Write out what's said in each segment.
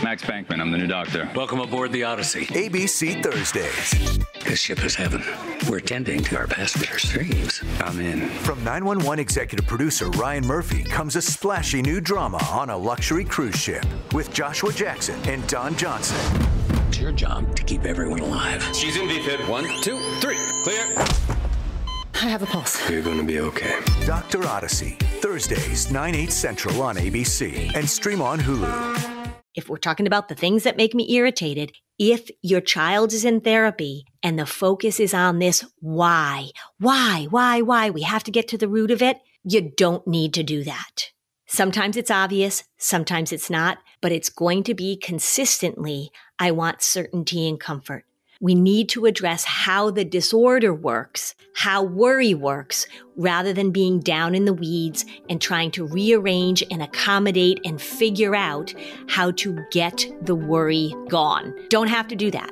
Max Bankman, I'm the new doctor. Welcome aboard the Odyssey. ABC Thursdays. This ship is heaven. We're tending to our passengers' dreams. I'm in. From 911 executive producer Ryan Murphy comes a splashy new drama on a luxury cruise ship with Joshua Jackson and Don Johnson. It's your job to keep everyone alive. She's in VFib. 1, 2, 3. Clear. I have a pulse. You're going to be okay. Dr. Odyssey. Thursdays, 9/8 Central on ABC and stream on Hulu. If we're talking about the things that make me irritated, if your child is in therapy and the focus is on this why, we have to get to the root of it, you don't need to do that. Sometimes it's obvious, sometimes it's not, but it's going to be consistently, I want certainty and comfort. We need to address how the disorder works, how worry works, rather than being down in the weeds and trying to rearrange and accommodate and figure out how to get the worry gone. Don't have to do that.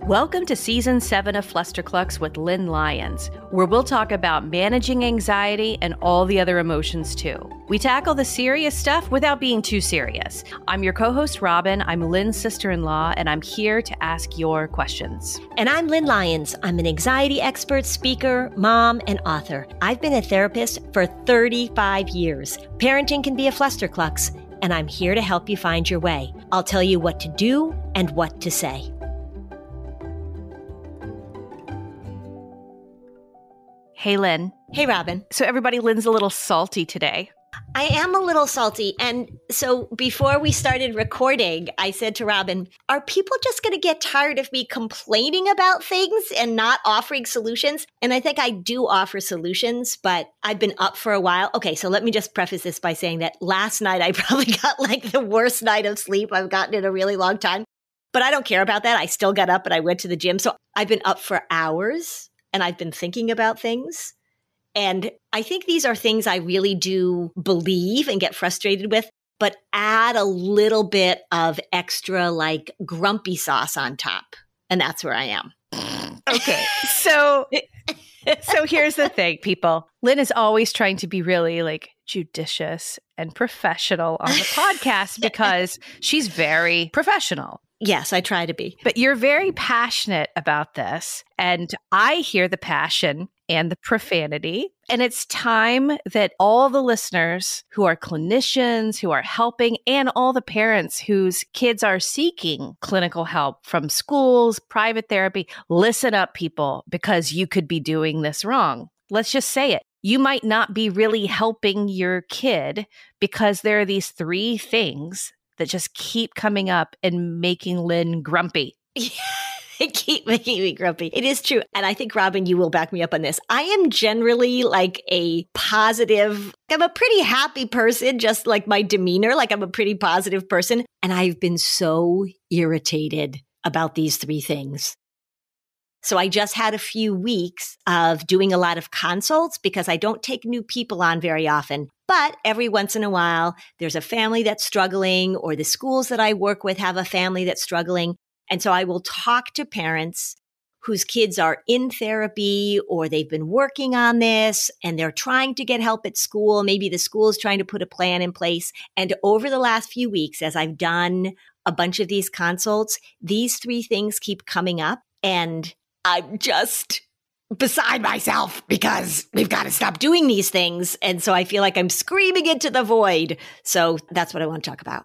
Welcome to Season 7 of Flusterclux with Lynn Lyons, where we'll talk about managing anxiety and all the other emotions too. We tackle the serious stuff without being too serious. I'm your co-host, Robin. I'm Lynn's sister-in-law, and I'm here to ask your questions. And I'm Lynn Lyons. I'm an anxiety expert, speaker, mom, and author. I've been a therapist for 35 years. Parenting can be a Flusterclux, and I'm here to help you find your way. I'll tell you what to do and what to say. Hey, Lynn. Hey, Robin. So everybody, Lynn's a little salty today. I am a little salty. And so before we started recording, I said to Robin, are people just going to get tired of me complaining about things and not offering solutions? And I think I do offer solutions, but I've been up for a while. Okay, so let me just preface this by saying that last night I probably got like the worst night of sleep I've gotten in a really long time. But I don't care about that. I still got up and I went to the gym. So I've been up for hours. And I've been thinking about things. And I think these are things I really do believe and get frustrated with, but add a little bit of extra like grumpy sauce on top. And that's where I am. Okay. So here's the thing, people. Lynn is always trying to be really like judicious and professional on the podcast because she's very professional. Yes, I try to be. But you're very passionate about this. And I hear the passion and the profanity. And it's time that all the listeners who are clinicians, who are helping, and all the parents whose kids are seeking clinical help from schools, private therapy, listen up, people, because you could be doing this wrong. Let's just say it. You might not be really helping your kid because there are these 3 things that just keep coming up and making Lynn grumpy. They keep making me grumpy. It is true. And I think, Robin, you will back me up on this. I am generally like a positive, I'm a pretty happy person, just like my demeanor, like I'm a pretty positive person. And I've been so irritated about these 3 things. So I just had a few weeks of doing a lot of consults because I don't take new people on very often. But every once in a while, there's a family that's struggling, or the schools that I work with have a family that's struggling. And so I will talk to parents whose kids are in therapy, or they've been working on this and they're trying to get help at school. Maybe the school is trying to put a plan in place. And over the last few weeks, as I've done a bunch of these consults, these 3 things keep coming up. And I'm just beside myself because we've got to stop doing these things. And so I feel like I'm screaming into the void. So that's what I want to talk about.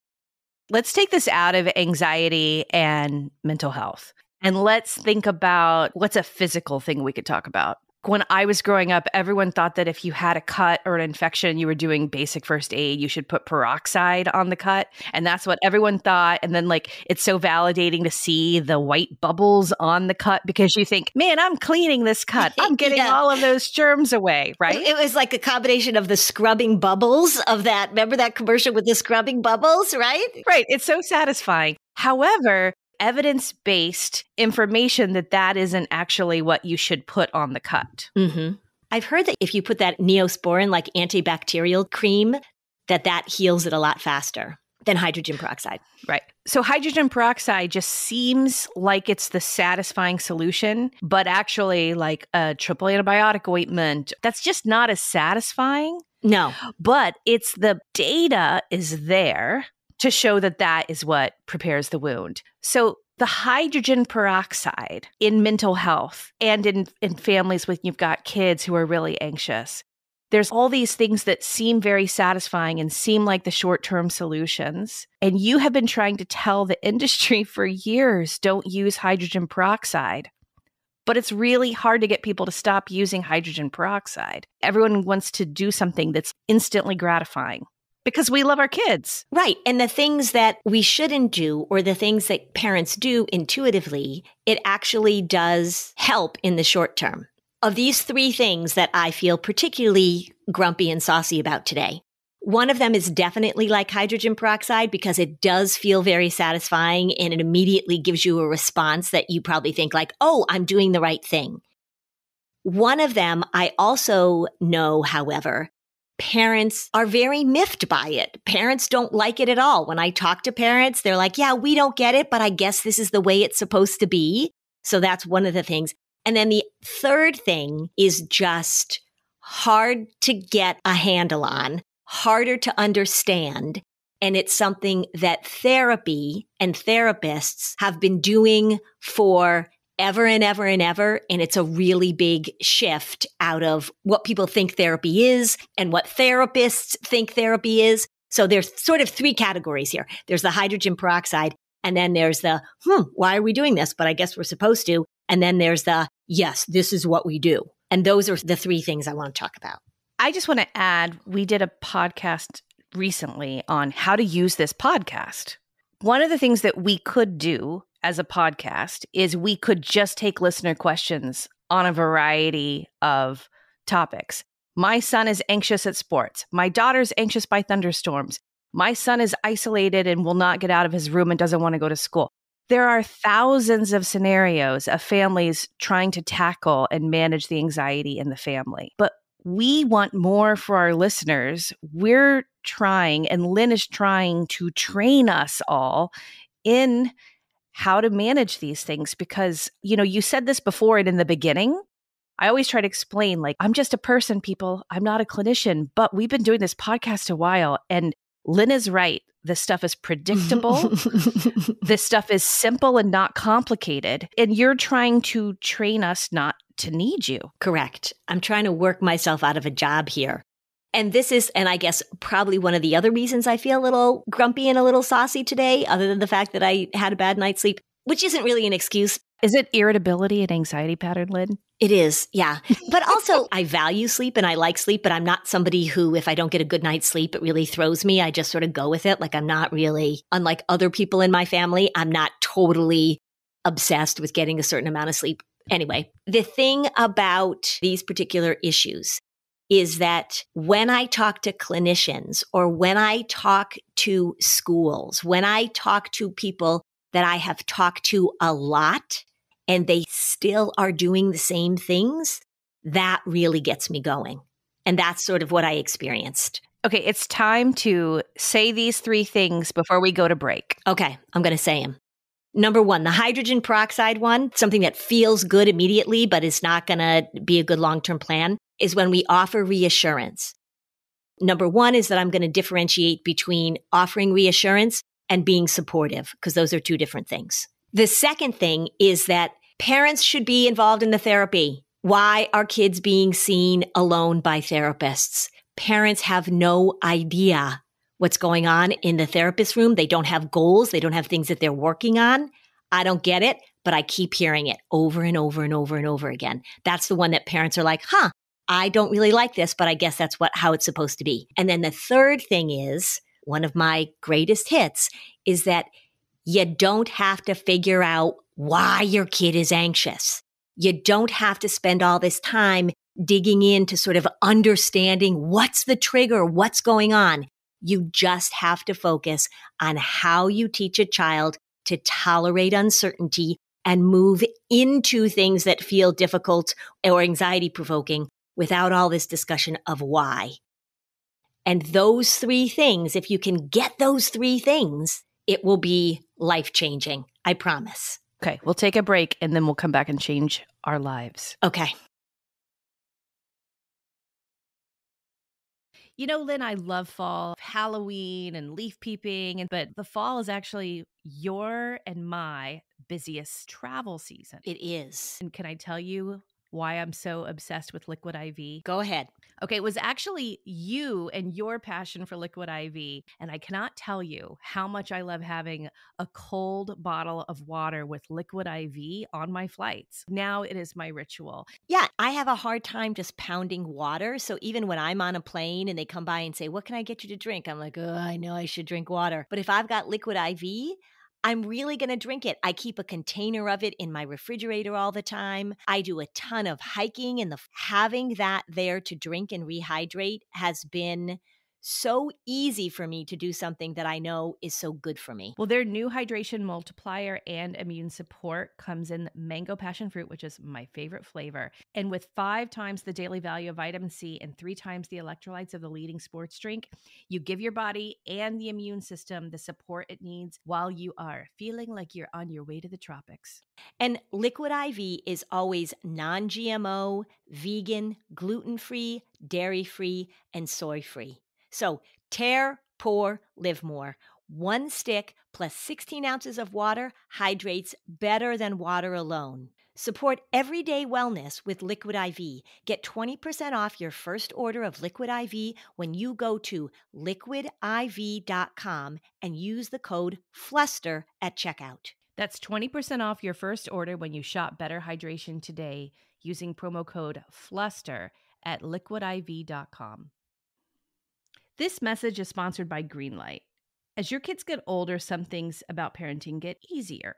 Let's take this out of anxiety and mental health. And let's think about what's a physical thing we could talk about. When I was growing up, everyone thought that if you had a cut or an infection, you were doing basic first aid, you should put peroxide on the cut. And that's what everyone thought. And then like, it's so validating to see the white bubbles on the cut because you think, man, I'm cleaning this cut. I'm getting all of those germs away, right? It was like a combination of the scrubbing bubbles of that. Remember that commercial with the scrubbing bubbles, right? Right. It's so satisfying. However, evidence-based information that isn't actually what you should put on the cut. Mm-hmm. I've heard that if you put that Neosporin, like antibacterial cream, that heals it a lot faster than hydrogen peroxide. Right. So hydrogen peroxide just seems like it's the satisfying solution, but actually like a triple antibiotic ointment, that's just not as satisfying. No. But it's the data is there. to show that that is what prepares the wound. So the hydrogen peroxide in mental health and in families when you've got kids who are really anxious, there's all these things that seem very satisfying and seem like the short-term solutions. And you have been trying to tell the industry for years, don't use hydrogen peroxide. But it's really hard to get people to stop using hydrogen peroxide. Everyone wants to do something that's instantly gratifying because we love our kids. Right. And the things that we shouldn't do, or the things that parents do intuitively, it actually does help in the short term. Of these 3 things that I feel particularly grumpy and saucy about today, one of them is definitely like hydrogen peroxide because it does feel very satisfying and it immediately gives you a response that you probably think like, oh, I'm doing the right thing. One of them I also know, however, parents are very miffed by it. Parents don't like it at all. When I talk to parents, they're like, yeah, we don't get it, but I guess this is the way it's supposed to be. So that's one of the things. And then the third thing is just hard to get a handle on, harder to understand. And it's something that therapy and therapists have been doing for ever and ever and ever. And it's a really big shift out of what people think therapy is and what therapists think therapy is. So there's sort of 3 categories here. There's the hydrogen peroxide, and then there's the, why are we doing this? But I guess we're supposed to. And then there's the, yes, this is what we do. And those are the 3 things I want to talk about. I just want to add, we did a podcast recently on how to use this podcast. One of the things that we could do as a podcast is we could just take listener questions on a variety of topics. My son is anxious at sports. My daughter's anxious by thunderstorms. My son is isolated and will not get out of his room and doesn't want to go to school. There are thousands of scenarios of families trying to tackle and manage the anxiety in the family. But we want more for our listeners. We're trying, and Lynn is trying to train us all in how to manage these things because, you know, you said this before and in the beginning, I always try to explain, like, I'm just a person, people. I'm not a clinician, but we've been doing this podcast a while. And Lynn is right. This stuff is predictable. This stuff is simple and not complicated. And you're trying to train us not to need you. Correct. I'm trying to work myself out of a job here. And this is, and I guess probably one of the other reasons I feel a little grumpy and a little saucy today, other than the fact that I had a bad night's sleep, which isn't really an excuse. Is it irritability and anxiety pattern, Lynn? It is, yeah. But also, I value sleep and I like sleep, but I'm not somebody who, if I don't get a good night's sleep, it really throws me. I just sort of go with it. Like, I'm not really, unlike other people in my family, I'm not totally obsessed with getting a certain amount of sleep. Anyway, the thing about these particular issues is that when I talk to clinicians or when I talk to schools, when I talk to people that I have talked to a lot and they still are doing the same things, that really gets me going. And that's sort of what I experienced. Okay, it's time to say these 3 things before we go to break. Okay, I'm going to say them. Number 1, the hydrogen peroxide one, something that feels good immediately, but is not going to be a good long-term plan, is when we offer reassurance. Number 1 is that I'm going to differentiate between offering reassurance and being supportive, because those are 2 different things. The second thing is that parents should be involved in the therapy. Why are kids being seen alone by therapists? Parents have no idea what's going on in the therapist room. They don't have goals. They don't have things that they're working on. I don't get it, but I keep hearing it over and over and over and over again. That's the one that parents are like, I don't really like this, but I guess that's how it's supposed to be. And then the third thing is, one of my greatest hits, is that you don't have to figure out why your kid is anxious. You don't have to spend all this time digging into sort of understanding what's the trigger, what's going on. You just have to focus on how you teach a child to tolerate uncertainty and move into things that feel difficult or anxiety-provoking without all this discussion of why. And those 3 things, if you can get those 3 things, it will be life-changing. I promise. Okay, we'll take a break and then we'll come back and change our lives. Okay. You know, Lynn, I love fall, Halloween and leaf peeping, but the fall is actually your and my busiest travel season. It is. And can I tell you why I'm so obsessed with Liquid IV? Go ahead. Okay, it was actually you and your passion for Liquid IV. And I cannot tell you how much I love having a cold bottle of water with Liquid IV on my flights. Now it is my ritual. Yeah, I have a hard time just pounding water. So even when I'm on a plane and they come by and say, what can I get you to drink? I'm like, oh, I know I should drink water. But if I've got Liquid IV, I'm really going to drink it. I keep a container of it in my refrigerator all the time. I do a ton of hiking, and having that there to drink and rehydrate has been so easy for me to do something that I know is so good for me. Well, their new hydration multiplier and immune support comes in mango passion fruit, which is my favorite flavor. And with 5 times the daily value of vitamin C and 3 times the electrolytes of the leading sports drink, you give your body and the immune system the support it needs while you are feeling like you're on your way to the tropics. And Liquid IV is always non-GMO, vegan, gluten-free, dairy-free, and soy-free. So tear, pour, live more. 1 stick plus 16 ounces of water hydrates better than water alone. Support everyday wellness with Liquid IV. Get 20% off your first order of Liquid IV when you go to liquidiv.com and use the code FLUSTER at checkout. That's 20% off your first order when you shop Better Hydration today using promo code FLUSTER at liquidiv.com. This message is sponsored by Greenlight. As your kids get older, some things about parenting get easier.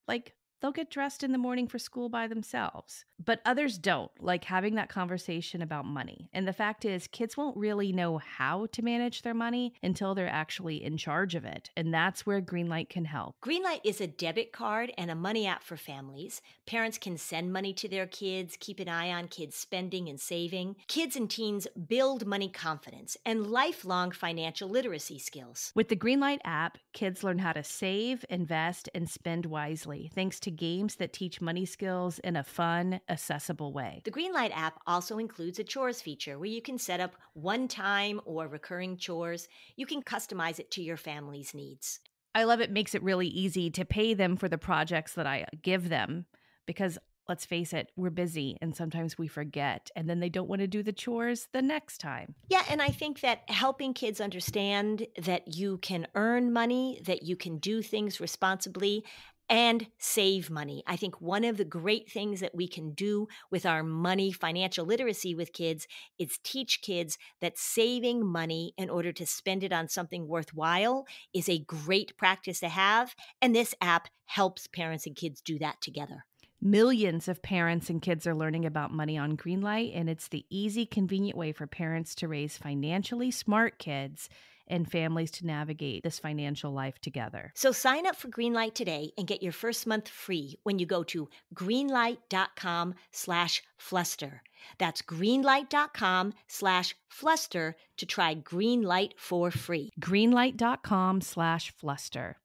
Like they'll get dressed in the morning for school by themselves. But others don't, like having that conversation about money. And the fact is, kids won't really know how to manage their money until they're actually in charge of it. And that's where Greenlight can help. Greenlight is a debit card and a money app for families. Parents can send money to their kids, keep an eye on kids' spending and saving. Kids and teens build money confidence and lifelong financial literacy skills. With the Greenlight app, kids learn how to save, invest, and spend wisely, thanks to games that teach money skills in a fun, accessible way. The Greenlight app also includes a chores feature where you can set up one-time or recurring chores. You can customize it to your family's needs. I love it. Makes it really easy to pay them for the projects that I give them because, let's face it, we're busy and sometimes we forget and then they don't want to do the chores the next time. Yeah, and I think that helping kids understand that you can earn money, that you can do things responsibly, and save money. I think one of the great things that we can do with our money financial literacy with kids is teach kids that saving money in order to spend it on something worthwhile is a great practice to have. And this app helps parents and kids do that together. Millions of parents and kids are learning about money on Greenlight, and it's the easy, convenient way for parents to raise financially smart kids and families to navigate this financial life together. So sign up for Greenlight today and get your first month free when you go to greenlight.com/fluster. That's greenlight.com/fluster to try Greenlight for free. Greenlight.com/fluster.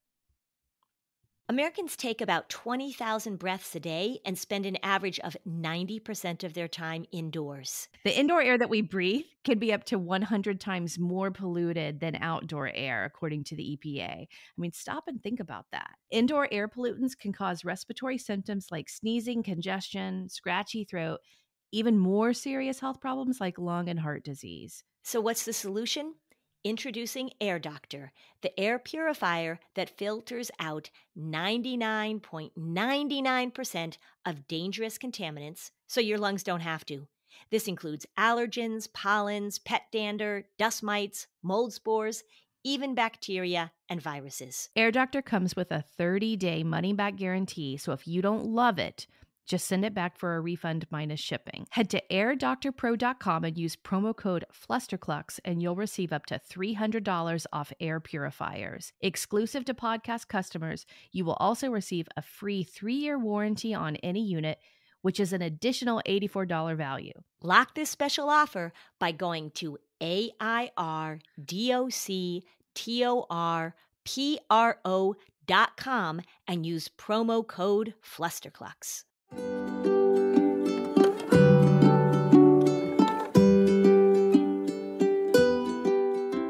Americans take about 20,000 breaths a day and spend an average of 90% of their time indoors. The indoor air that we breathe can be up to 100 times more polluted than outdoor air, according to the EPA. I mean, stop and think about that. Indoor air pollutants can cause respiratory symptoms like sneezing, congestion, scratchy throat, even more serious health problems like lung and heart disease. So what's the solution? Introducing Air Doctor, the air purifier that filters out 99.99% of dangerous contaminants so your lungs don't have to. This includes allergens, pollens, pet dander, dust mites, mold spores, even bacteria and viruses. Air Doctor comes with a 30-day money-back guarantee, so if you don't love it, just send it back for a refund minus shipping. Head to airdoctorpro.com and use promo code Flusterclux and you'll receive up to $300 off air purifiers. Exclusive to podcast customers, you will also receive a free 3-year warranty on any unit, which is an additional $84 value. Lock this special offer by going to AIRDOCTORPRO.com and use promo code Flusterclux.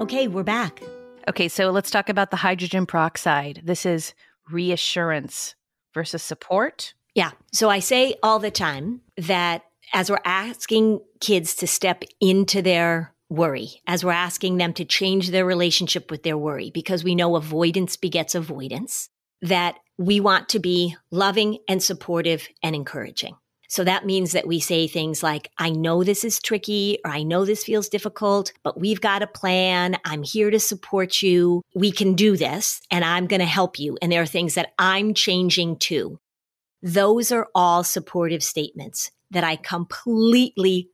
Okay, we're back. Okay, so let's talk about the hydrogen peroxide. This is reassurance versus support. Yeah. So I say all the time that as we're asking kids to step into their worry, as we're asking them to change their relationship with their worry, because we know avoidance begets avoidance, that we want to be loving and supportive and encouraging. So that means that we say things like, I know this is tricky, or I know this feels difficult, but we've got a plan. I'm here to support you. We can do this, and I'm going to help you. And there are things that I'm changing too. Those are all supportive statements that I completely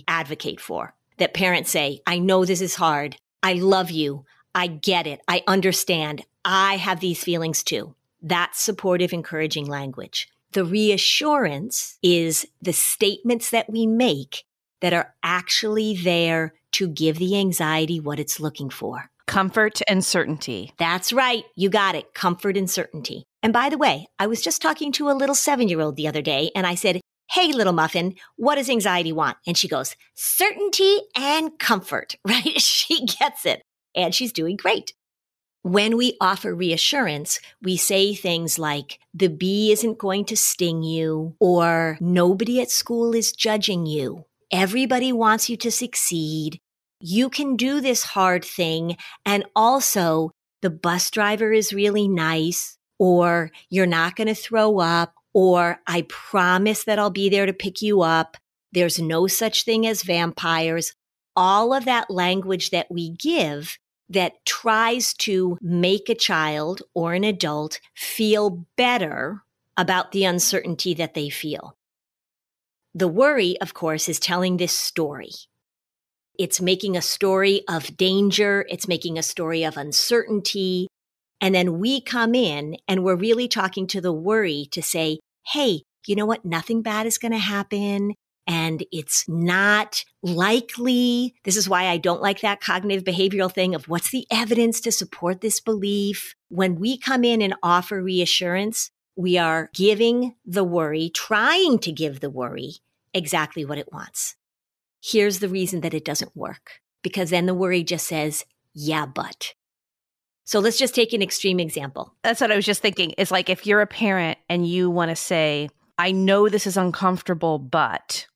advocate for. That parents say, I know this is hard. I love you. I get it. I understand. I have these feelings too. That's supportive, encouraging language. The reassurance is the statements that we make that are actually there to give the anxiety what it's looking for. Comfort and certainty. That's right. You got it. Comfort and certainty. And by the way, I was just talking to a little 7-year-old the other day, and I said, hey, little muffin, what does anxiety want? And she goes, certainty and comfort, right? She gets it. And she's doing great. When we offer reassurance, we say things like, the bee isn't going to sting you, or nobody at school is judging you. Everybody wants you to succeed. You can do this hard thing. And also, the bus driver is really nice, or you're not going to throw up, or I promise that I'll be there to pick you up. There's no such thing as vampires. All of that language that we give that tries to make a child or an adult feel better about the uncertainty that they feel. The worry, of course, is telling this story. It's making a story of danger. It's making a story of uncertainty. And then we come in and we're really talking to the worry to say, hey, you know what? Nothing bad is going to happen. And it's not likely. This is why I don't like that cognitive behavioral thing of what's the evidence to support this belief. When we come in and offer reassurance, we are giving the worry, trying to give the worry exactly what it wants. Here's the reason that it doesn't work, because then the worry just says, yeah, but. So let's just take an extreme example. That's what I was just thinking. It's like if you're a parent and you want to say, I know this is uncomfortable, but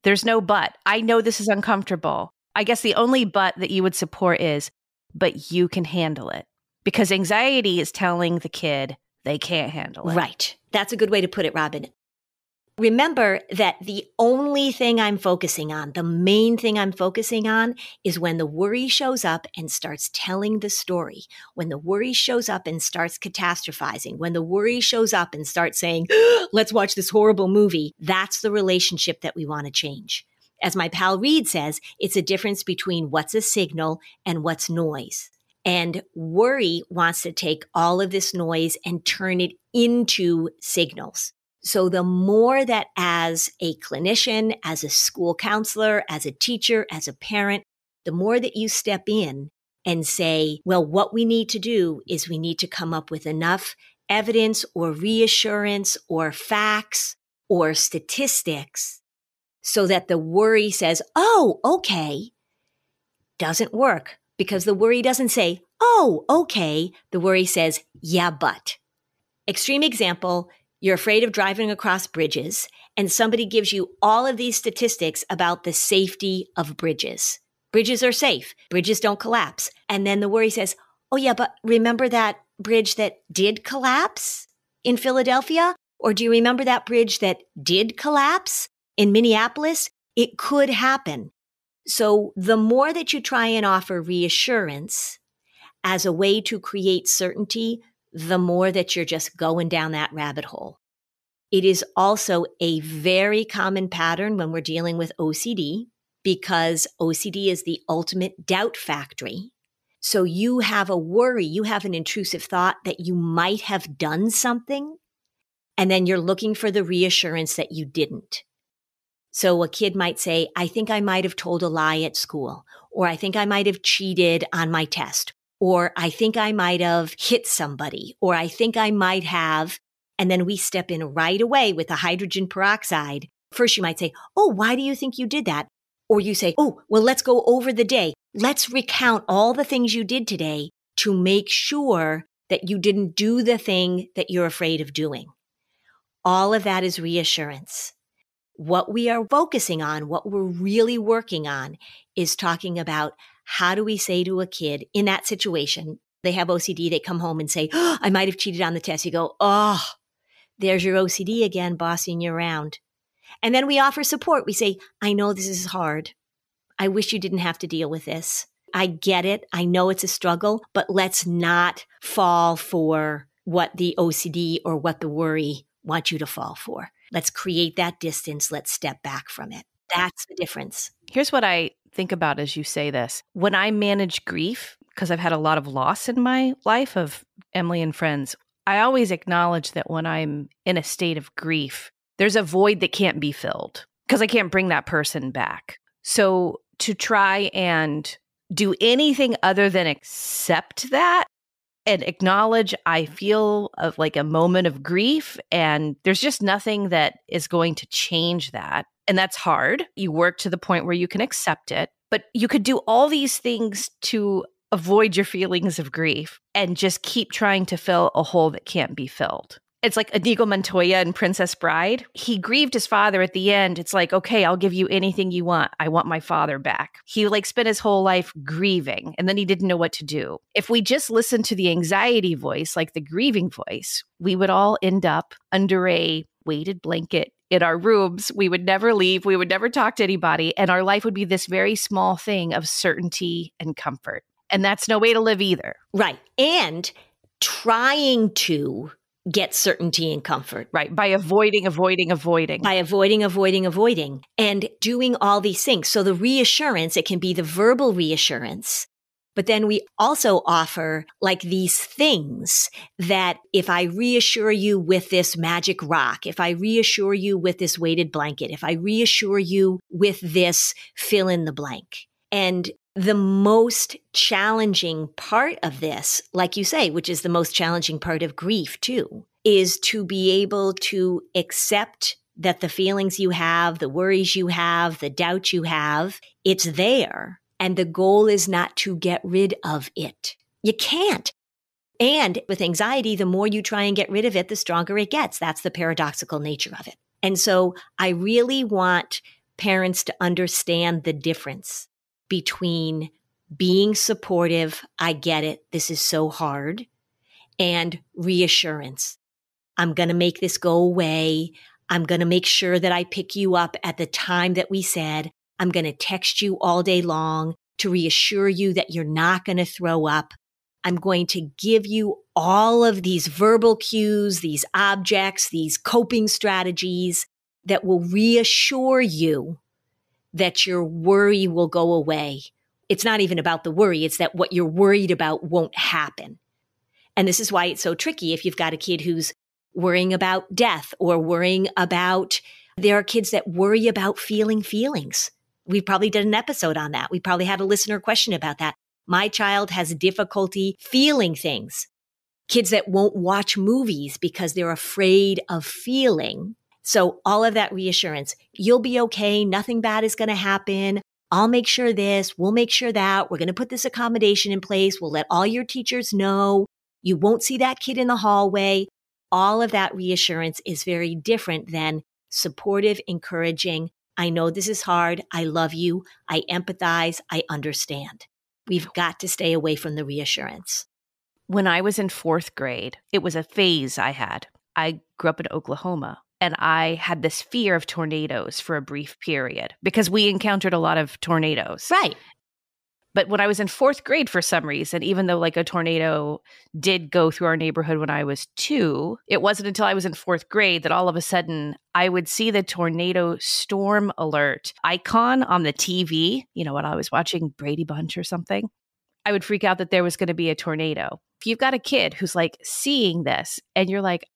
there's no but. I know this is uncomfortable. I guess the only but that you would support is, but you can handle it. Because anxiety is telling the kid they can't handle it. Right. That's a good way to put it, Robin. Remember that the only thing I'm focusing on, the main thing I'm focusing on is when the worry shows up and starts telling the story, when the worry shows up and starts catastrophizing, when the worry shows up and starts saying, let's watch this horrible movie. That's the relationship that we want to change. As my pal Reed says, it's a difference between what's a signal and what's noise. And worry wants to take all of this noise and turn it into signals. So the more that as a clinician, as a school counselor, as a teacher, as a parent, the more that you step in and say, well, what we need to do is we need to come up with enough evidence or reassurance or facts or statistics so that the worry says, oh, okay, doesn't work. Because the worry doesn't say, oh, okay. The worry says, yeah, but. Extreme example, you're afraid of driving across bridges, and somebody gives you all of these statistics about the safety of bridges. Bridges are safe. Bridges don't collapse. And then the worry says, oh, yeah, but remember that bridge that did collapse in Philadelphia? Or do you remember that bridge that did collapse in Minneapolis? It could happen. So the more that you try and offer reassurance as a way to create certainty, the more that you're just going down that rabbit hole. It is also a very common pattern when we're dealing with OCD, because OCD is the ultimate doubt factory. So you have a worry, you have an intrusive thought that you might have done something, and then you're looking for the reassurance that you didn't. So a kid might say, I think I might have told a lie at school, or I think I might have cheated on my test, or I think I might have hit somebody, or I think I might have, and then we step in right away with the hydrogen peroxide. First, you might say, oh, why do you think you did that? Or you say, oh, well, let's go over the day. Let's recount all the things you did today to make sure that you didn't do the thing that you're afraid of doing. All of that is reassurance. What we are focusing on, what we're really working on, is talking about how do we say to a kid in that situation, they have OCD, they come home and say, oh, I might have cheated on the test. You go, oh, there's your OCD again, bossing you around. And then we offer support. We say, I know this is hard. I wish you didn't have to deal with this. I get it. I know it's a struggle, but let's not fall for what the OCD or what the worry want you to fall for. Let's create that distance. Let's step back from it. That's the difference. Here's what I think about as you say this. When I manage grief, because I've had a lot of loss in my life of Emily and friends, I always acknowledge that when I'm in a state of grief, there's a void that can't be filled because I can't bring that person back. So to try and do anything other than accept that and acknowledge I feel of like a moment of grief and there's just nothing that is going to change that. And that's hard. You work to the point where you can accept it, but you could do all these things to avoid your feelings of grief and just keep trying to fill a hole that can't be filled. It's like Inigo Montoya in Princess Bride. He grieved his father at the end. It's like, okay, I'll give you anything you want. I want my father back. He like spent his whole life grieving and then he didn't know what to do. If we just listened to the anxiety voice, like the grieving voice, we would all end up under a weighted blanket in our rooms. We would never leave. We would never talk to anybody. And our life would be this very small thing of certainty and comfort. And that's no way to live either. Right. And trying to get certainty and comfort. Right. By avoiding. By avoiding. And doing all these things. So the reassurance, it can be the verbal reassurance. But then we also offer like these things that if I reassure you with this magic rock, if I reassure you with this weighted blanket, if I reassure you with this fill in the blank. And the most challenging part of this, like you say, which is the most challenging part of grief too, is to be able to accept that the feelings you have, the worries you have, the doubt you have, it's there. And the goal is not to get rid of it. You can't. And with anxiety, the more you try and get rid of it, the stronger it gets. That's the paradoxical nature of it. And so I really want parents to understand the difference between being supportive, I get it, this is so hard, and reassurance. I'm going to make this go away. I'm going to make sure that I pick you up at the time that we said. I'm going to text you all day long to reassure you that you're not going to throw up. I'm going to give you all of these verbal cues, these objects, these coping strategies that will reassure you that your worry will go away. It's not even about the worry. It's that what you're worried about won't happen. And this is why it's so tricky if you've got a kid who's worrying about death or worrying about, there are kids that worry about feeling feelings. We probably did an episode on that. We probably had a listener question about that. My child has difficulty feeling things. Kids that won't watch movies because they're afraid of feeling. So all of that reassurance, you'll be okay. Nothing bad is going to happen. I'll make sure this, we'll make sure that. We're going to put this accommodation in place. We'll let all your teachers know. You won't see that kid in the hallway. All of that reassurance is very different than supportive, encouraging. I know this is hard. I love you. I empathize. I understand. We've got to stay away from the reassurance. When I was in 4th grade, it was a phase I had. I grew up in Oklahoma. And I had this fear of tornadoes for a brief period because we encountered a lot of tornadoes. Right. But when I was in 4th grade, for some reason, even though like a tornado did go through our neighborhood when I was 2, it wasn't until I was in 4th grade that all of a sudden I would see the tornado storm alert icon on the TV. You know, when I was watching Brady Bunch or something, I would freak out that there was going to be a tornado. If you've got a kid who's like seeing this and you're like,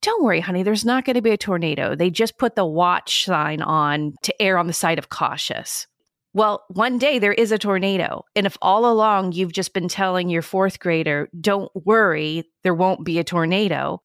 don't worry, honey, there's not going to be a tornado. They just put the watch sign on to err on the side of cautious. Well, one day there is a tornado. And if all along you've just been telling your 4th grader, don't worry, there won't be a tornado.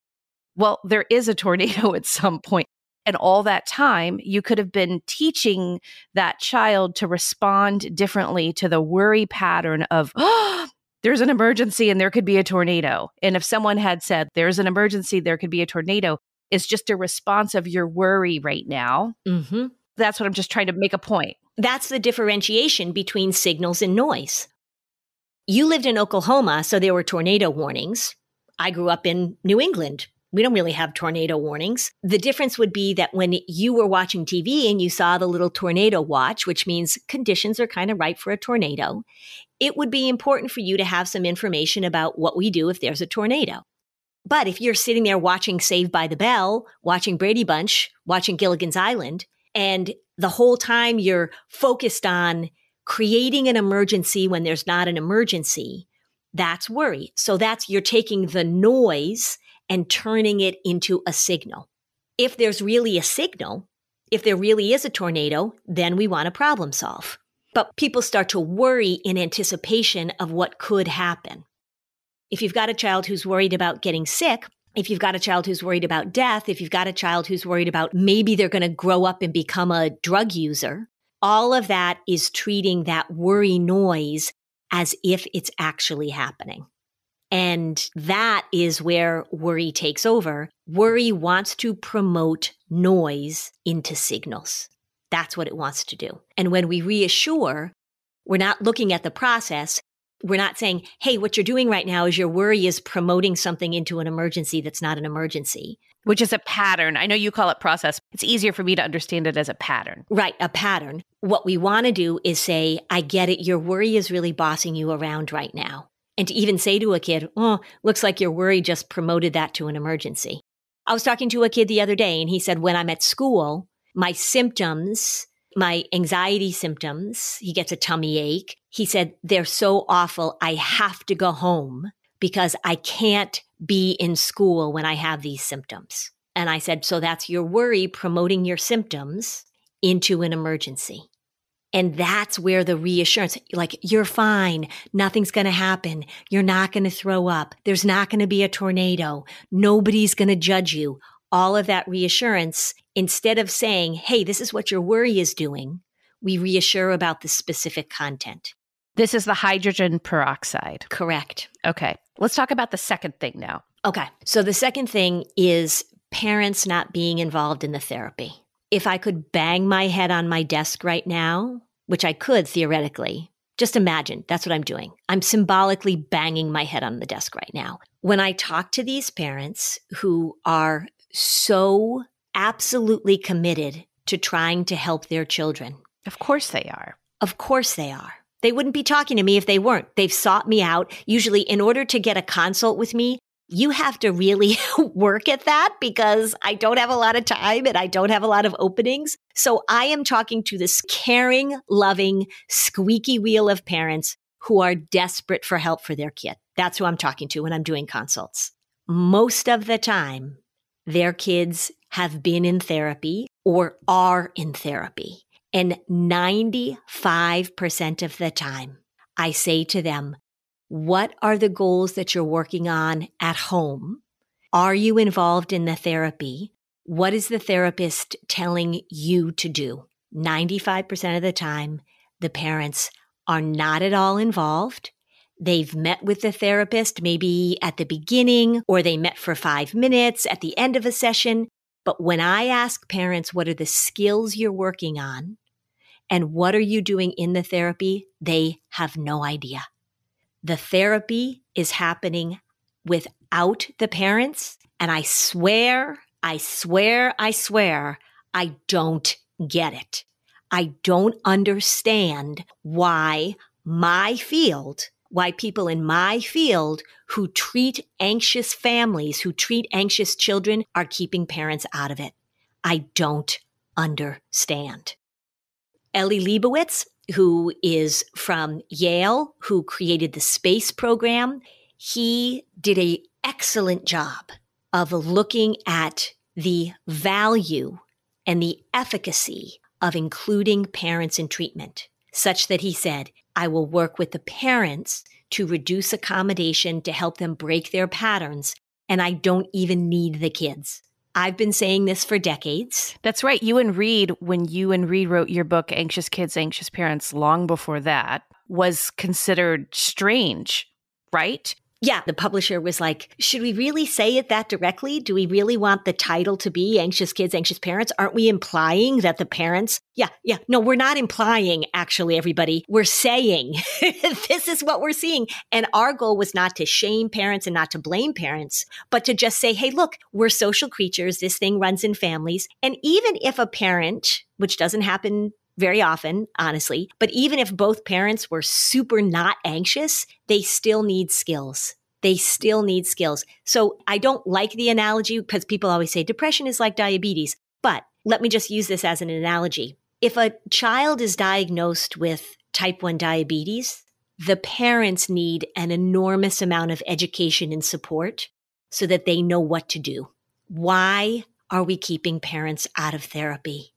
Well, there is a tornado at some point. And all that time, you could have been teaching that child to respond differently to the worry pattern of, oh, there's an emergency and there could be a tornado. And if someone had said, there's an emergency, there could be a tornado, it's just a response of your worry right now. Mm-hmm. That's what I'm just trying to make a point. That's the differentiation between signals and noise. You lived in Oklahoma, so there were tornado warnings. I grew up in New England. We don't really have tornado warnings. The difference would be that when you were watching TV and you saw the little tornado watch, which means conditions are kind of right for a tornado, it would be important for you to have some information about what we do if there's a tornado. But if you're sitting there watching Saved by the Bell, watching Brady Bunch, watching Gilligan's Island, and the whole time you're focused on creating an emergency when there's not an emergency, that's worry. So you're taking the noise and turning it into a signal. If there's really a signal, if there really is a tornado, then we want to problem solve. But people start to worry in anticipation of what could happen. If you've got a child who's worried about getting sick, if you've got a child who's worried about death, if you've got a child who's worried about maybe they're going to grow up and become a drug user, all of that is treating that worry noise as if it's actually happening. And that is where worry takes over. Worry wants to promote noise into signals. That's what it wants to do. And when we reassure, we're not looking at the process. We're not saying, hey, what you're doing right now is your worry is promoting something into an emergency that's not an emergency. Which is a pattern. I know you call it process. It's easier for me to understand it as a pattern. Right, a pattern. What we want to do is say, I get it. Your worry is really bossing you around right now. And to even say to a kid, oh, looks like your worry just promoted that to an emergency. I was talking to a kid the other day and he said, when I'm at school, my symptoms, my anxiety symptoms, he gets a tummy ache. He said, they're so awful. I have to go home because I can't be in school when I have these symptoms. And I said, so that's your worry promoting your symptoms into an emergency. And that's where the reassurance, like, you're fine. Nothing's going to happen. You're not going to throw up. There's not going to be a tornado. Nobody's going to judge you. All of that reassurance, instead of saying, hey, this is what your worry is doing, we reassure about the specific content. This is the hydrogen peroxide. Correct. Okay. Let's talk about the second thing now. Okay. So the second thing is parents not being involved in the therapy. If I could bang my head on my desk right now, which I could theoretically, just imagine that's what I'm doing. I'm symbolically banging my head on the desk right now. When I talk to these parents who are so absolutely committed to trying to help their children. Of course they are. Of course they are. They wouldn't be talking to me if they weren't. They've sought me out. Usually, in order to get a consult with me, you have to really work at that because I don't have a lot of time and I don't have a lot of openings. So I am talking to this caring, loving, squeaky wheel of parents who are desperate for help for their kid. That's who I'm talking to when I'm doing consults. Most of the time, their kids have been in therapy or are in therapy. And 95% of the time, I say to them, what are the goals that you're working on at home? Are you involved in the therapy? What is the therapist telling you to do? 95% of the time, the parents are not at all involved. They've met with the therapist maybe at the beginning, or they met for 5 minutes at the end of a session. But when I ask parents, what are the skills you're working on? And what are you doing in the therapy? They have no idea. The therapy is happening without the parents. And I swear, I don't get it. I don't understand why people in my field who treat anxious families, who treat anxious children are keeping parents out of it. I don't understand. Ellie Leibovitz, who is from Yale, who created the space program, he did an excellent job of looking at the value and the efficacy of including parents in treatment, such that he said, I will work with the parents to reduce accommodation to help them break their patterns, and I don't even need the kids. I've been saying this for decades. That's right. When you and Reed wrote your book, Anxious Kids, Anxious Parents, long before that, was considered strange, right? Yeah, the publisher was like, should we really say it that directly? Do we really want the title to be Anxious Kids, Anxious Parents? Aren't we implying that the parents? No, we're not implying, actually, everybody. We're saying this is what we're seeing. And our goal was not to shame parents and not to blame parents, but to just say, hey, look, we're social creatures. This thing runs in families. And even if a parent, which doesn't happen very often, honestly. But even if both parents were super not anxious, they still need skills. They still need skills. So I don't like the analogy because people always say depression is like diabetes. But let me just use this as an analogy. If a child is diagnosed with type 1 diabetes, the parents need an enormous amount of education and support so that they know what to do. Why are we keeping parents out of therapy?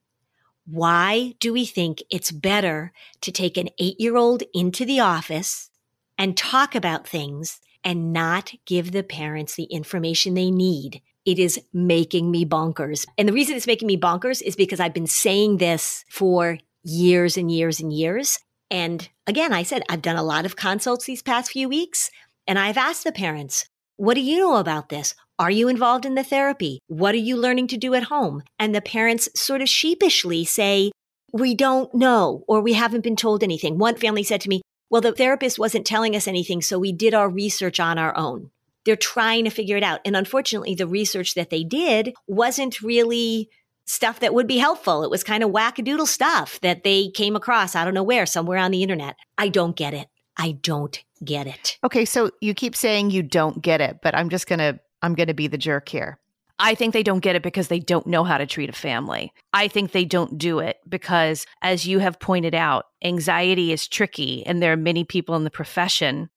Why do we think it's better to take an 8-year-old into the office and talk about things and not give the parents the information they need? It is making me bonkers. And the reason it's making me bonkers is because I've been saying this for years and years and years. And again, I said, I've done a lot of consults these past few weeks, and I've asked the parents, what do you know about this? Are you involved in the therapy? What are you learning to do at home? And the parents sort of sheepishly say, we don't know, or we haven't been told anything. One family said to me, well, the therapist wasn't telling us anything, so we did our research on our own. They're trying to figure it out. And unfortunately, the research that they did wasn't really stuff that would be helpful. It was kind of wackadoodle stuff that they came across, I don't know where, somewhere on the internet. I don't get it. I don't get it. Okay, so you keep saying you don't get it, but I'm going to be the jerk here. I think they don't get it because they don't know how to treat a family. I think they don't do it because, as you have pointed out, anxiety is tricky, and there are many people in the profession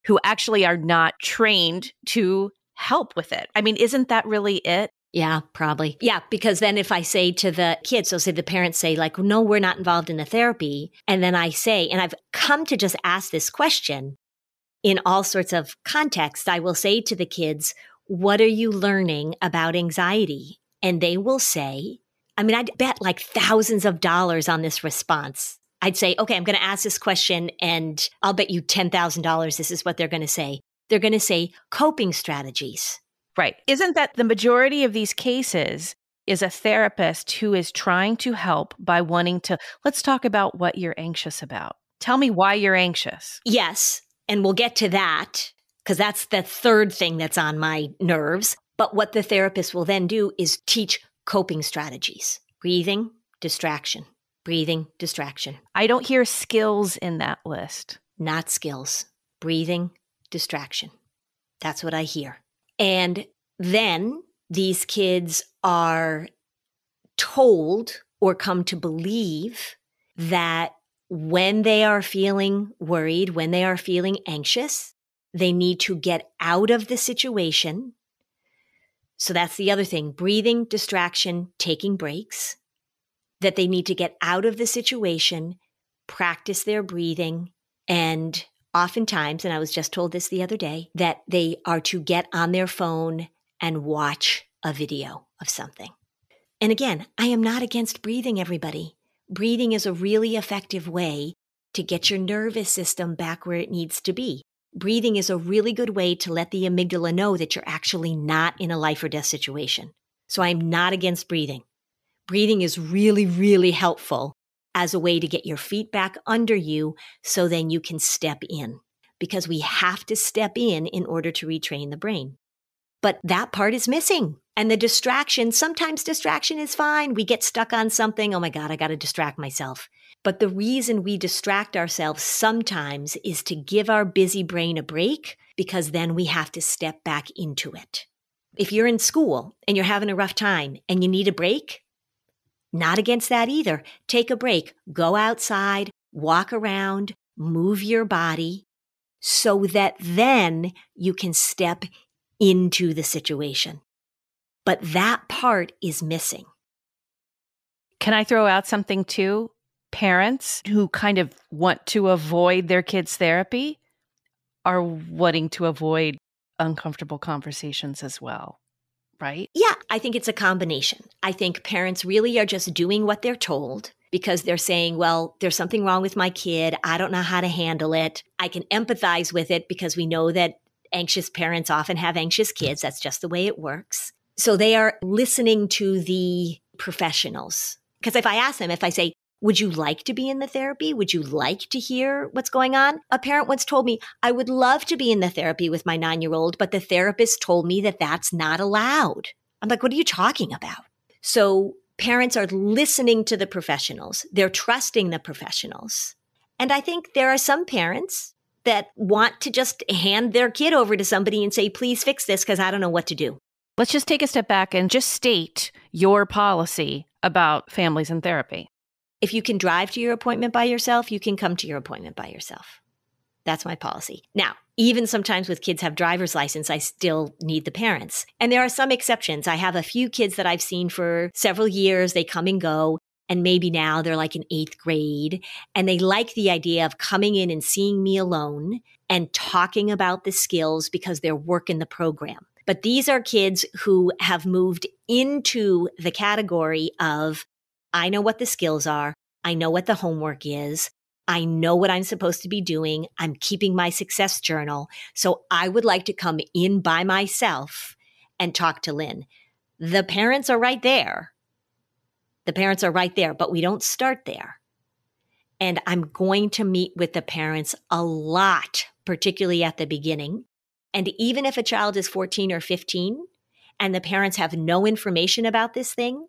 who actually are not trained to help with it. I mean, isn't that really it? Yeah, probably. Yeah, because then if I say to the kids, so say the parents say like, no, we're not involved in the therapy. And then I say, and I've come to just ask this question in all sorts of contexts, I will say to the kids, what are you learning about anxiety? And they will say, I mean, I'd bet like thousands of dollars on this response. I'd say, okay, I'm going to ask this question and I'll bet you $10,000 this is what they're going to say. They're going to say coping strategies. Right. Isn't that the majority of these cases is a therapist who is trying to help by wanting to, let's talk about what you're anxious about. Tell me why you're anxious. Yes. And we'll get to that because that's the third thing that's on my nerves. But what the therapist will then do is teach coping strategies. Breathing, distraction. Breathing, distraction. I don't hear skills in that list. Not skills. Breathing, distraction. That's what I hear. And then these kids are told or come to believe that when they are feeling worried, when they are feeling anxious, they need to get out of the situation. So that's the other thing, breathing, distraction, taking breaks, that they need to get out of the situation, practice their breathing, and oftentimes, and I was just told this the other day, that they are to get on their phone and watch a video of something. And again, I am not against breathing, everybody. Breathing is a really effective way to get your nervous system back where it needs to be. Breathing is a really good way to let the amygdala know that you're actually not in a life or death situation. So I'm not against breathing. Breathing is really, really helpful as a way to get your feet back under you so then you can step in, because we have to step in order to retrain the brain. But that part is missing. And the distraction, sometimes distraction is fine. We get stuck on something. Oh my God, I got to distract myself. But the reason we distract ourselves sometimes is to give our busy brain a break, because then we have to step back into it. If you're in school and you're having a rough time and you need a break, not against that either. Take a break, go outside, walk around, move your body so that then you can step into the situation. But that part is missing. Can I throw out something too? Parents who kind of want to avoid their kids' therapy are wanting to avoid uncomfortable conversations as well. right? Yeah, I think it's a combination. I think parents really are just doing what they're told because they're saying, well, there's something wrong with my kid. I don't know how to handle it. I can empathize with it because we know that anxious parents often have anxious kids. That's just the way it works. So they are listening to the professionals. Because if I ask them, if I say, would you like to be in the therapy? Would you like to hear what's going on? A parent once told me, I would love to be in the therapy with my 9-year-old, but the therapist told me that that's not allowed. I'm like, what are you talking about? So parents are listening to the professionals. They're trusting the professionals. And I think there are some parents that want to just hand their kid over to somebody and say, please fix this because I don't know what to do. Let's just take a step back and just state your policy about families in therapy. If you can drive to your appointment by yourself, you can come to your appointment by yourself. That's my policy. Now, even sometimes with kids have driver's license, I still need the parents. And there are some exceptions. I have a few kids that I've seen for several years. They come and go. And maybe now they're like in 8th grade. And they like the idea of coming in and seeing me alone and talking about the skills because they're working the program. But these are kids who have moved into the category of, I know what the skills are. I know what the homework is. I know what I'm supposed to be doing. I'm keeping my success journal. So I would like to come in by myself and talk to Lynn. The parents are right there. The parents are right there, but we don't start there. And I'm going to meet with the parents a lot, particularly at the beginning. And even if a child is 14 or 15 and the parents have no information about this thing,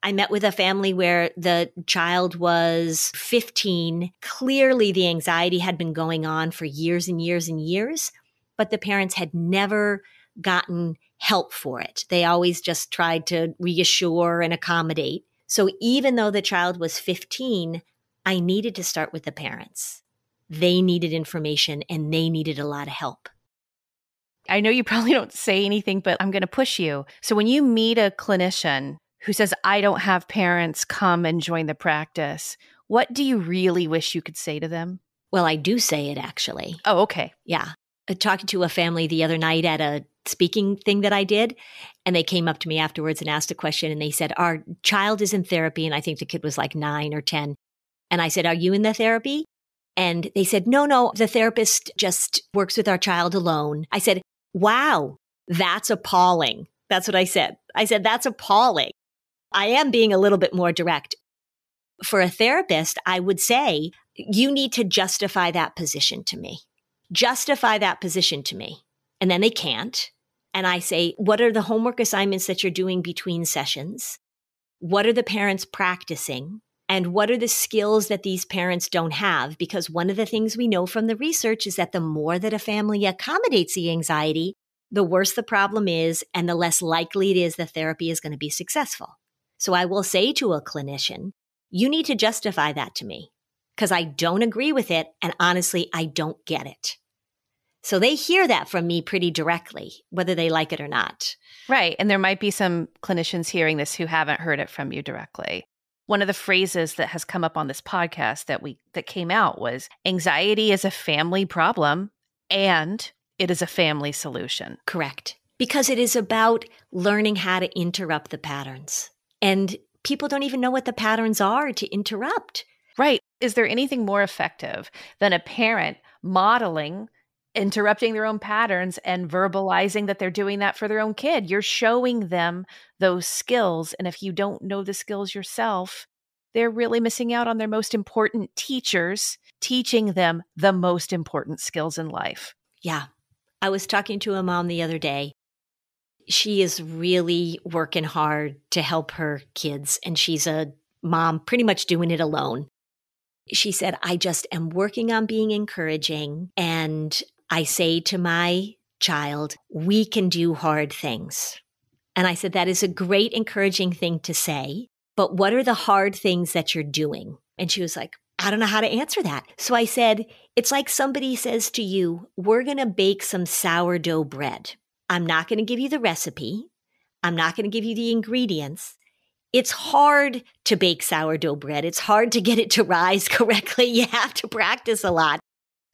I met with a family where the child was 15. Clearly, the anxiety had been going on for years and years and years, but the parents had never gotten help for it. They always just tried to reassure and accommodate. So even though the child was 15, I needed to start with the parents. They needed information and they needed a lot of help. I know you probably don't say anything, but I'm going to push you. So when you meet a clinician who says, I don't have parents come and join the practice, what do you really wish you could say to them? Well, I do say it actually. Oh, okay. Yeah. Talking to a family the other night at a speaking thing that I did, and they came up to me afterwards and asked a question, and they said, our child is in therapy, and I think the kid was like 9 or 10. And I said, are you in the therapy? And they said, no, the therapist just works with our child alone. I said, wow, that's appalling. That's what I said. I said, that's appalling. I am being a little bit more direct. For a therapist, I would say, you need to justify that position to me. Justify that position to me. And then they can't. And I say, what are the homework assignments that you're doing between sessions? What are the parents practicing? And what are the skills that these parents don't have? Because one of the things we know from the research is that the more that a family accommodates the anxiety, the worse the problem is and the less likely it is the therapy is going to be successful. So I will say to a clinician, you need to justify that to me because I don't agree with it. And honestly, I don't get it. So they hear that from me pretty directly, whether they like it or not. Right. And there might be some clinicians hearing this who haven't heard it from you directly. One of the phrases that has come up on this podcast that came out was anxiety is a family problem and it is a family solution. Correct. Because it is about learning how to interrupt the patterns. And people don't even know what the patterns are to interrupt. Right. Is there anything more effective than a parent modeling interrupting their own patterns and verbalizing that they're doing that for their own kid? You're showing them those skills. And if you don't know the skills yourself, they're really missing out on their most important teachers teaching them the most important skills in life. Yeah. I was talking to a mom the other day. She is really working hard to help her kids. And she's a mom pretty much doing it alone. She said, I just am working on being encouraging. And I say to my child, we can do hard things. And I said, that is a great encouraging thing to say. But what are the hard things that you're doing? And she was like, I don't know how to answer that. So I said, it's like somebody says to you, we're going to bake some sourdough bread. I'm not going to give you the recipe. I'm not going to give you the ingredients. It's hard to bake sourdough bread. It's hard to get it to rise correctly. You have to practice a lot.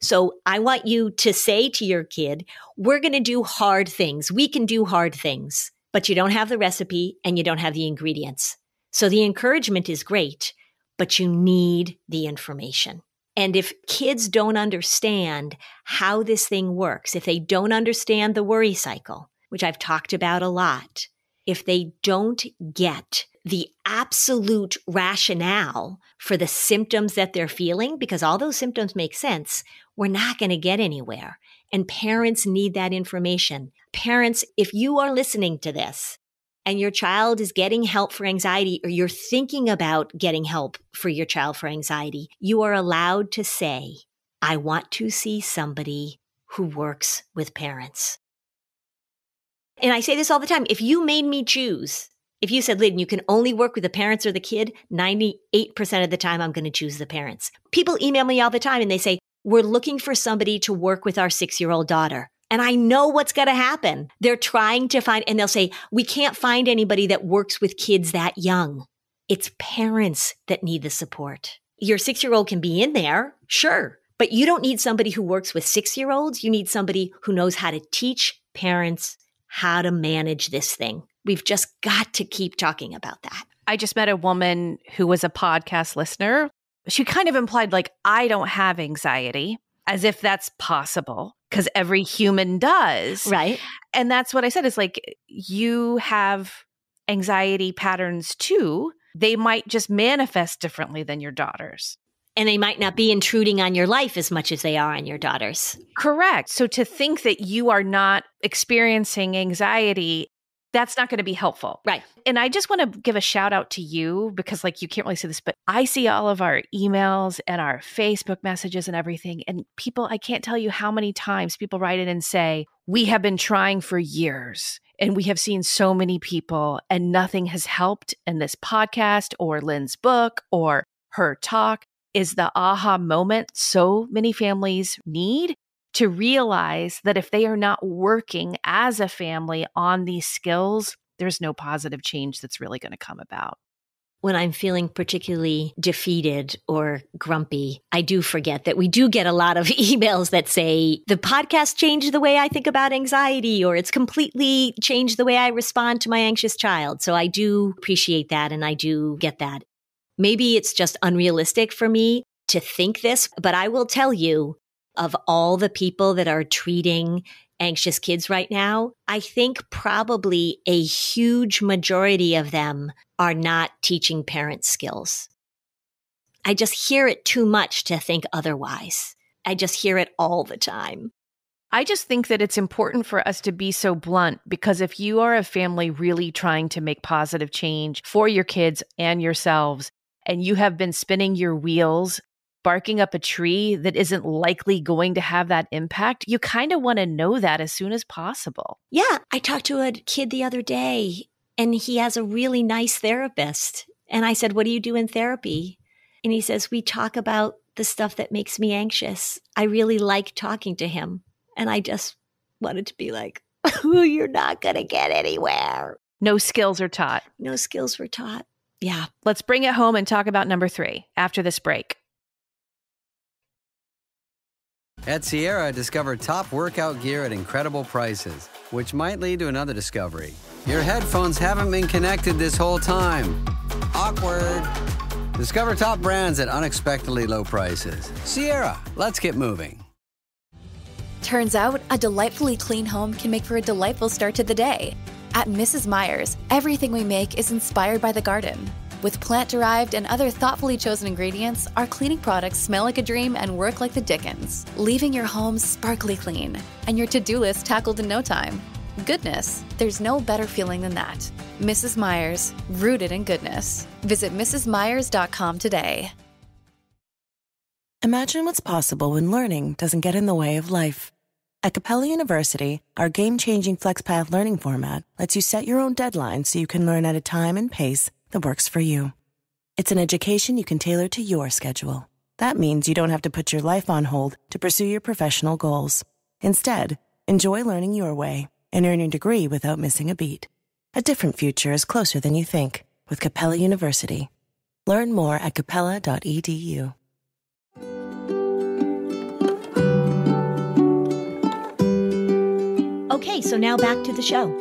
So I want you to say to your kid, we're going to do hard things. We can do hard things. but you don't have the recipe and you don't have the ingredients. So the encouragement is great, but you need the information. And if kids don't understand how this thing works, if they don't understand the worry cycle, which I've talked about a lot, if they don't get the absolute rationale for the symptoms that they're feeling, because all those symptoms make sense, we're not going to get anywhere. And parents need that information. Parents, if you are listening to this and your child is getting help for anxiety, or you're thinking about getting help for your child for anxiety, you are allowed to say, I want to see somebody who works with parents. And I say this all the time. If you made me choose, if you said, Lynn, you can only work with the parents or the kid, 98% of the time, I'm going to choose the parents. People email me all the time and they say, we're looking for somebody to work with our 6-year-old daughter. And I know what's going to happen. They're trying to find, and they'll say, we can't find anybody that works with kids that young. It's parents that need the support. Your 6-year-old can be in there, sure, but you don't need somebody who works with 6-year-olds. You need somebody who knows how to teach parents how to manage this thing. We've just got to keep talking about that. I just met a woman who was a podcast listener. She kind of implied like, I don't have anxiety, as if that's possible, because every human does. Right. And that's what I said is like, you have anxiety patterns too. They might just manifest differently than your daughter's. And they might not be intruding on your life as much as they are on your daughter's. Correct. So to think that you are not experiencing anxiety, that's not going to be helpful. Right. And I just want to give a shout out to you because like you can't really see this, but I see all of our emails and our Facebook messages and everything. And people, I can't tell you how many times people write in and say, we have been trying for years and we have seen so many people and nothing has helped. And this podcast or Lynn's book or her talk is the aha moment so many families need to realize that if they are not working as a family on these skills, there's no positive change that's really going to come about. When I'm feeling particularly defeated or grumpy, I do forget that we do get a lot of emails that say, the podcast changed the way I think about anxiety, or it's completely changed the way I respond to my anxious child. So I do appreciate that, and I do get that. Maybe it's just unrealistic for me to think this, but I will tell you, of all the people that are treating anxious kids right now, I think probably a huge majority of them are not teaching parents skills. I just hear it too much to think otherwise. I just hear it all the time. I just think that it's important for us to be so blunt, because if you are a family really trying to make positive change for your kids and yourselves, and you have been spinning your wheels, barking up a tree that isn't likely going to have that impact, you kind of want to know that as soon as possible. Yeah. I talked to a kid the other day, and he has a really nice therapist. And I said, what do you do in therapy? And he says, we talk about the stuff that makes me anxious. I really like talking to him. And I just wanted to be like, you're not going to get anywhere. No skills are taught. No skills were taught. Yeah. Let's bring it home and talk about number 3 after this break. At Sierra, discover top workout gear at incredible prices, which might lead to another discovery. Your headphones haven't been connected this whole time. Awkward. Discover top brands at unexpectedly low prices. Sierra, let's get moving. Turns out, a delightfully clean home can make for a delightful start to the day. At Mrs. Meyer's, everything we make is inspired by the garden. With plant-derived and other thoughtfully chosen ingredients, our cleaning products smell like a dream and work like the Dickens, leaving your home sparkly clean and your to-do list tackled in no time. Goodness, there's no better feeling than that. Mrs. Meyer's, rooted in goodness. Visit mrsmeyers.com today. Imagine what's possible when learning doesn't get in the way of life. At Capella University, our game-changing FlexPath learning format lets you set your own deadlines so you can learn at a time and pace that works for you. It's an education you can tailor to your schedule. That means you don't have to put your life on hold to pursue your professional goals. Instead, enjoy learning your way and earn your degree without missing a beat. A different future is closer than you think with Capella University. Learn more at capella.edu. Okay, so now back to the show.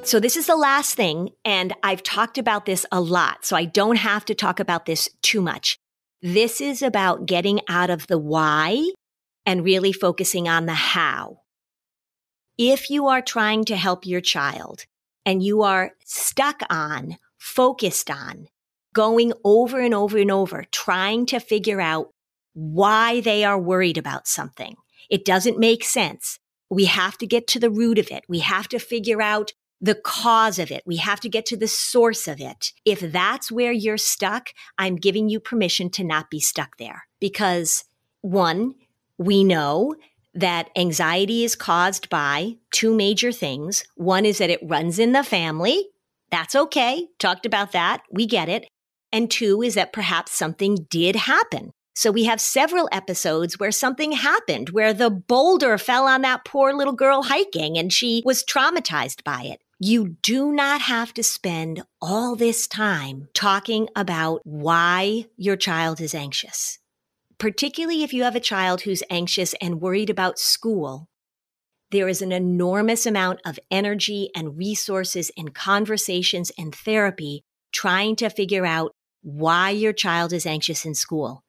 So this is the last thing, and I've talked about this a lot, so I don't have to talk about this too much. This is about getting out of the why and really focusing on the how. If you are trying to help your child and you are stuck on, focused on, going over and over and over, trying to figure out why they are worried about something, it doesn't make sense. We have to get to the root of it. We have to figure out the cause of it. We have to get to the source of it. If that's where you're stuck, I'm giving you permission to not be stuck there. Because one, we know that anxiety is caused by two major things. One is that it runs in the family. That's okay. Talked about that. We get it. And two is that perhaps something did happen. So we have several episodes where something happened, where the boulder fell on that poor little girl hiking and she was traumatized by it. You do not have to spend all this time talking about why your child is anxious. Particularly if you have a child who's anxious and worried about school, there is an enormous amount of energy and resources and conversations and therapy trying to figure out why your child is anxious in school.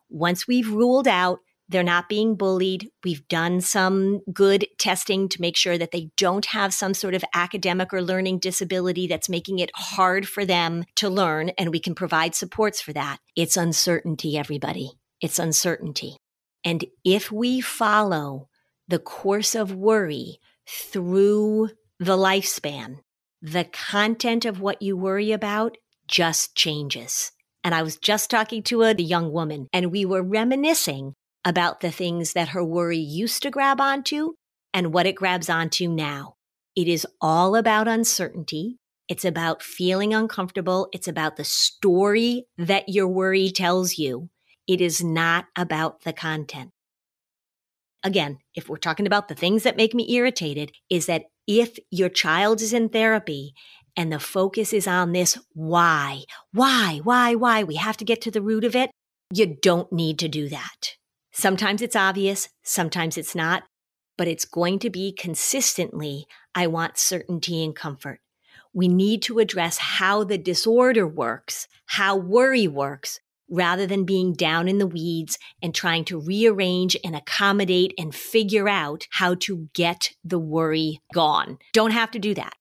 Once we've ruled out they're not being bullied, we've done some good testing to make sure that they don't have some sort of academic or learning disability that's making it hard for them to learn, and we can provide supports for that. It's uncertainty, everybody. It's uncertainty. And if we follow the course of worry through the lifespan, the content of what you worry about just changes. And I was just talking to a young woman, and we were reminiscing about the things that her worry used to grab onto and what it grabs onto now. It is all about uncertainty. It's about feeling uncomfortable. It's about the story that your worry tells you. It is not about the content. Again, if we're talking about the things that make me irritated, is that if your child is in therapy and the focus is on this why, we have to get to the root of it, you don't need to do that. Sometimes it's obvious, sometimes it's not, but it's going to be consistently, I want certainty and comfort. We need to address how the disorder works, how worry works, rather than being down in the weeds and trying to rearrange and accommodate and figure out how to get the worry gone. Don't have to do that.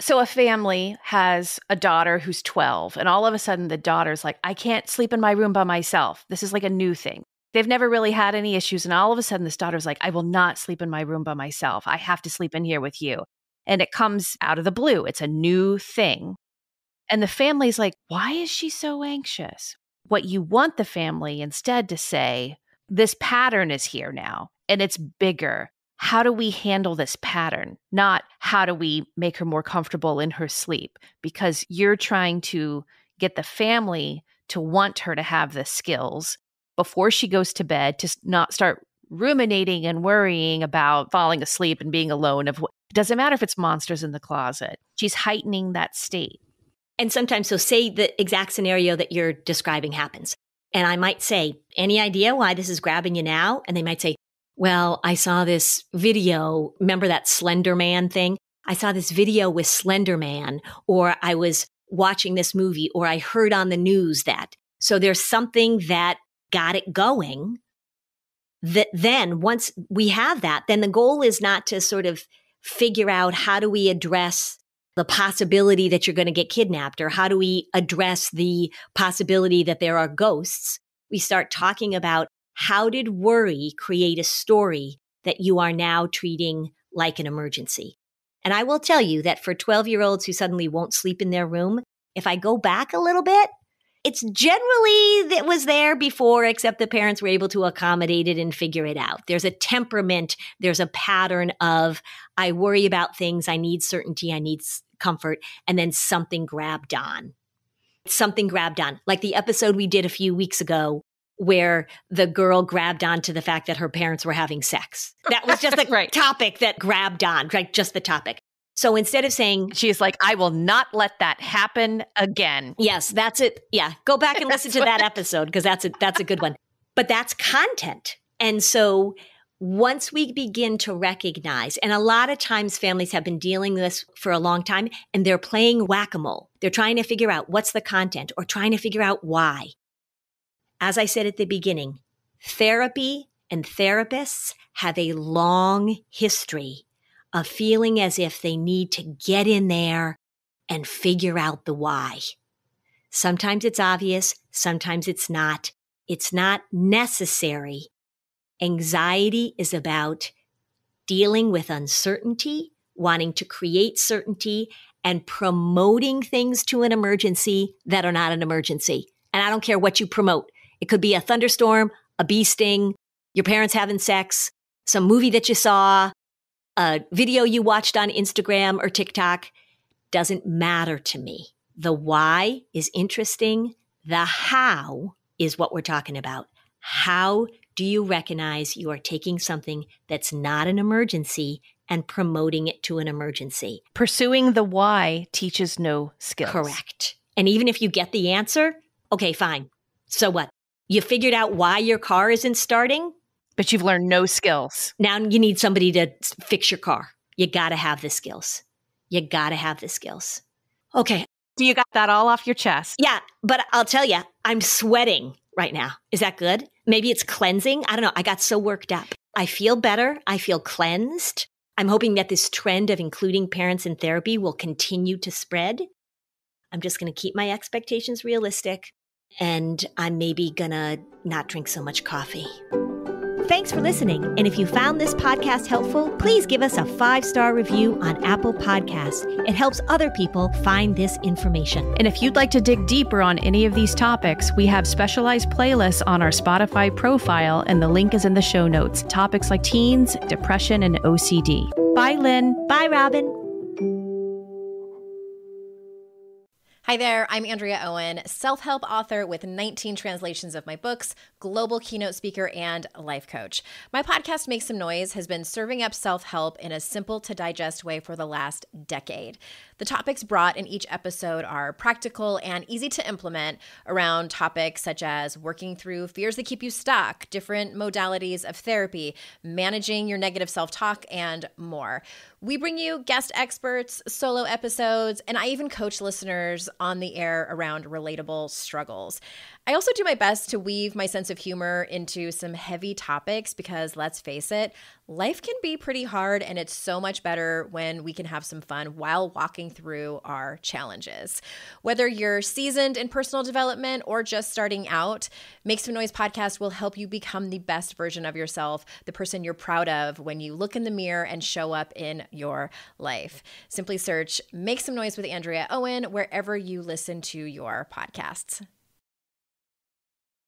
So a family has a daughter who's 12, and all of a sudden the daughter's like, I can't sleep in my room by myself. This is like a new thing. They've never really had any issues. And all of a sudden this daughter's like, I will not sleep in my room by myself. I have to sleep in here with you. And it comes out of the blue. It's a new thing. And the family's like, why is she so anxious? What you want the family instead to say, this pattern is here now and it's bigger. How do we handle this pattern? Not how do we make her more comfortable in her sleep? Because you're trying to get the family to want her to have the skills before she goes to bed, to not start ruminating and worrying about falling asleep and being alone. It doesn't matter if it's monsters in the closet. She's heightening that state. And sometimes, so say the exact scenario that you're describing happens. And I might say, any idea why this is grabbing you now? And they might say, well, I saw this video. Remember that Slender Man thing? I saw this video with Slender Man, or I was watching this movie, or I heard on the news that. So there's something that got it going, that then once we have that, then the goal is not to sort of figure out how do we address the possibility that you're going to get kidnapped, or how do we address the possibility that there are ghosts. We start talking about how did worry create a story that you are now treating like an emergency. And I will tell you that for 12-year-olds who suddenly won't sleep in their room, if I go back a little bit, it's generally that was there before, except the parents were able to accommodate it and figure it out. There's a temperament. There's a pattern of, I worry about things. I need certainty. I need comfort. And then something grabbed on. Something grabbed on. Like the episode we did a few weeks ago where the girl grabbed on to the fact that her parents were having sex. That was just a topic that grabbed on, right? Just the topic. So instead of saying, she's like, I will not let that happen again. Yes, that's it. Yeah. Go back and listen to that episode because that's a good one. But that's content. And so once we begin to recognize, and a lot of times families have been dealing with this for a long time, and they're playing whack-a-mole. They're trying to figure out what's the content or trying to figure out why. As I said at the beginning, therapy and therapists have a long history of feeling as if they need to get in there and figure out the why. Sometimes it's obvious, sometimes it's not. It's not necessary. Anxiety is about dealing with uncertainty, wanting to create certainty, and promoting things to an emergency that are not an emergency. And I don't care what you promote. It could be a thunderstorm, a bee sting, your parents having sex, some movie that you saw, a video you watched on Instagram or TikTok. Doesn't matter to me. The why is interesting. The how is what we're talking about. How do you recognize you are taking something that's not an emergency and promoting it to an emergency? Pursuing the why teaches no skills. Correct. And even if you get the answer, okay, fine. So what? You figured out why your car isn't starting? But you've learned no skills. Now you need somebody to fix your car. You got to have the skills. You got to have the skills. Okay. So you got that all off your chest. Yeah, but I'll tell you, I'm sweating right now. Is that good? Maybe it's cleansing. I don't know. I got so worked up. I feel better. I feel cleansed. I'm hoping that this trend of including parents in therapy will continue to spread. I'm just going to keep my expectations realistic, and I'm maybe going to not drink so much coffee. Thanks for listening. And if you found this podcast helpful, please give us a 5-star review on Apple Podcasts. It helps other people find this information. And if you'd like to dig deeper on any of these topics, we have specialized playlists on our Spotify profile, and the link is in the show notes. Topics like teens, depression, and OCD. Bye, Lynn. Bye, Robin. Hi there, I'm Andrea Owen, self-help author with 19 translations of my books, global keynote speaker, and life coach. My podcast, Make Some Noise, has been serving up self-help in a simple-to-digest way for the last decade. The topics brought in each episode are practical and easy to implement around topics such as working through fears that keep you stuck, different modalities of therapy, managing your negative self-talk, and more. We bring you guest experts, solo episodes, and I even coach listeners on the air around relatable struggles. I also do my best to weave my sense of humor into some heavy topics because, let's face it, life can be pretty hard, and it's so much better when we can have some fun while walking through our challenges. Whether you're seasoned in personal development or just starting out, Make Some Noise podcast will help you become the best version of yourself, the person you're proud of when you look in the mirror and show up in your life. Simply search Make Some Noise with Andrea Owen wherever you listen to your podcasts.